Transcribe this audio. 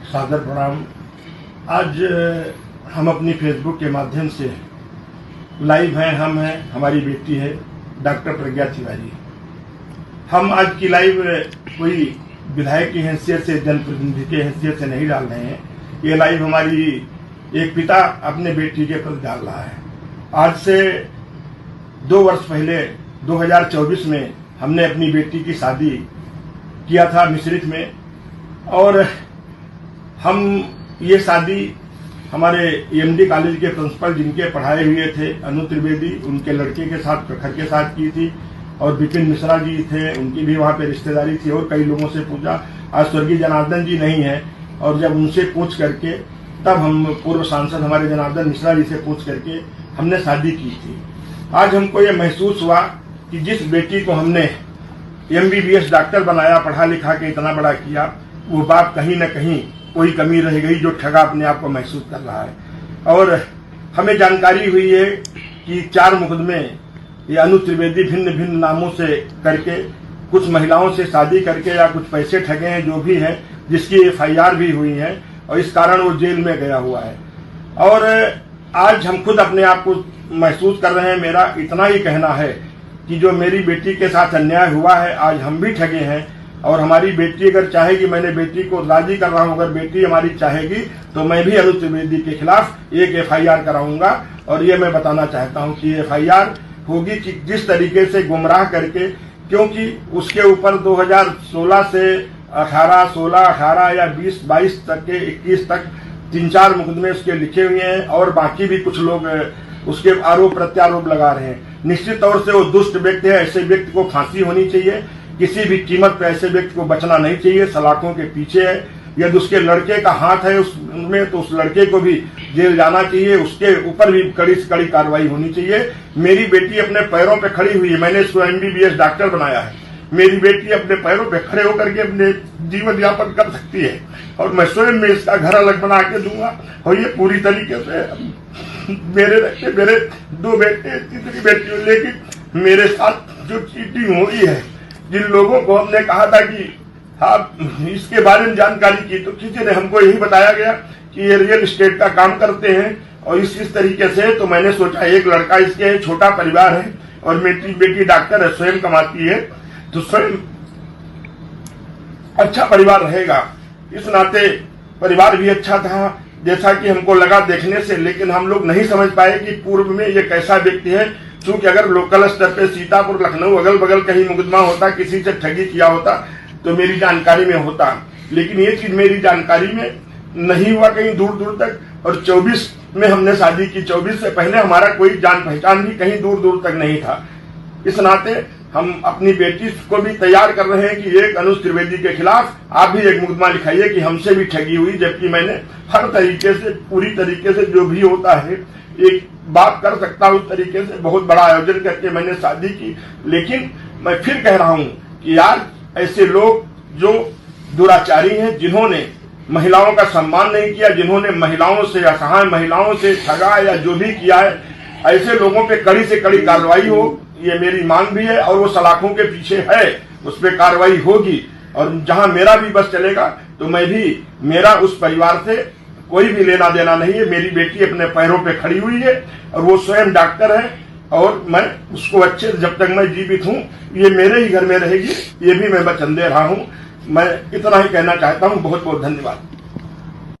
सादर प्रणाम। आज हम अपनी फेसबुक के माध्यम से लाइव हैं। हम हैं, हमारी बेटी है डॉक्टर प्रज्ञा तिवारी। हम आज की लाइव कोई विधायक की हैसियत से, जनप्रतिनिधि की हैसियत से नहीं डाल रहे हैं। ये लाइव हमारी एक पिता अपने बेटी के प्रति डाल रहा है। आज से 2 वर्ष पहले 2024 में हमने अपनी बेटी की शादी किया था मिश्रित में, और हम ये शादी हमारे एमडी कॉलेज के प्रिंसिपल जिनके पढ़ाए हुए थे अनु त्रिवेदी, उनके लड़के के साथ, प्रखर के साथ की थी। और विपिन मिश्रा जी थे, उनकी भी वहाँ पे रिश्तेदारी थी। और कई लोगों से पूछा, आज स्वर्गीय जनार्दन जी नहीं है, और जब उनसे पूछ करके तब हम पूर्व सांसद हमारे जनार्दन मिश्रा जी से पूछ करके हमने शादी की थी। आज हमको ये महसूस हुआ कि जिस बेटी को हमने MBBS डॉक्टर बनाया, पढ़ा लिखा के इतना बड़ा किया, वो बाप कहीं न कहीं कोई कमी रह गई, जो ठगा अपने आप को महसूस कर रहा है। और हमें जानकारी हुई है कि 4 मुकदमे ये अनु त्रिवेदी भिन्न भिन्न नामों से करके कुछ महिलाओं से शादी करके या कुछ पैसे ठगे हैं, जो भी है, जिसकी FIR भी हुई है, और इस कारण वो जेल में गया हुआ है। और आज हम खुद अपने आप को महसूस कर रहे हैं। मेरा इतना ही कहना है कि जो मेरी बेटी के साथ अन्याय हुआ है, आज हम भी ठगे हैं। और हमारी बेटी अगर चाहेगी, मैंने बेटी को राजी कर रहा हूं, अगर बेटी हमारी चाहेगी तो मैं भी अनु त्रिवेदी के खिलाफ एक FIR कराऊंगा। और ये मैं बताना चाहता हूं कि FIR होगी कि जिस तरीके से गुमराह करके, क्योंकि उसके ऊपर 2016 से 18, 16, 18 या 20, 22 तक के 21 तक 3-4 मुकदमे उसके लिखे हुए हैं, और बाकी भी कुछ लोग उसके आरोप प्रत्यारोप लगा रहे हैं। निश्चित तौर से वो दुष्ट व्यक्ति है। ऐसे व्यक्ति को फांसी होनी चाहिए। किसी भी कीमत पर ऐसे व्यक्ति को बचना नहीं चाहिए। सलाखों के पीछे है। यदि उसके लड़के का हाथ है उसमें, तो उस लड़के को भी जेल जाना चाहिए। उसके ऊपर भी कड़ी से कड़ी कार्रवाई होनी चाहिए। मेरी बेटी अपने पैरों पे खड़ी हुई है। मैंने इसको MBBS डॉक्टर बनाया है। मेरी बेटी अपने पैरों पे खड़े होकर के अपने जीवन यापन कर सकती है, और मैं स्वयं में इसका घर अलग बना के दूंगा। और ये पूरी तरीके से मेरे 2 बेटे, तीसरी बेटी, लेकिन मेरे साथ जो चीटिंग हुई है, जिन लोगों को हमने कहा था कि आप इसके बारे में जानकारी की, तो किसी ने हमको यही बताया गया कि ये रियल एस्टेट का काम करते हैं और इस तरीके से। तो मैंने सोचा एक लड़का इसके, छोटा परिवार है, और मेरी बेटी डॉक्टर है, स्वयं कमाती है, तो स्वयं अच्छा परिवार रहेगा। इस नाते परिवार भी अच्छा था जैसा कि हमको लगा देखने से, लेकिन हम लोग नहीं समझ पाए कि पूर्व में ये कैसा व्यक्ति है। क्योंकि अगर लोकल स्तर पे सीतापुर, लखनऊ, अगल बगल कहीं मुकदमा होता, किसी से ठगी किया होता, तो मेरी जानकारी में होता। लेकिन ये चीज मेरी जानकारी में नहीं हुआ कहीं दूर दूर तक। और 24 में हमने शादी की। 24 से पहले हमारा कोई जान पहचान भी कहीं दूर दूर तक नहीं था। इस नाते हम अपनी बेटी को भी तैयार कर रहे हैं कि एक अनु त्रिवेदी के खिलाफ आप भी एक मुकदमा लिखाइए कि हमसे भी ठगी हुई। जबकि मैंने हर तरीके से, पूरी तरीके से, जो भी होता है एक बात कर सकता हूं, उस तरीके से बहुत बड़ा आयोजन करके मैंने शादी की। लेकिन मैं फिर कह रहा हूं कि यार, ऐसे लोग जो दुराचारी हैं, जिन्होंने महिलाओं का सम्मान नहीं किया, जिन्होंने महिलाओं से, असहाय महिलाओं से ठगा या जो भी किया है, ऐसे लोगों पे कड़ी से कड़ी कार्रवाई हो, ये मेरी मांग भी है। और वो सलाखों के पीछे है, उस पर कार्रवाई होगी। और जहां मेरा भी बस चलेगा, तो मैं भी, मेरा उस परिवार से कोई भी लेना देना नहीं है। मेरी बेटी अपने पैरों पे खड़ी हुई है, और वो स्वयं डॉक्टर है, और मैं उसको अच्छे, जब तक मैं जीवित हूं, ये मेरे ही घर में रहेगी। ये भी मैं वचन दे रहा हूं। मैं इतना ही कहना चाहता हूं। बहुत बहुत धन्यवाद।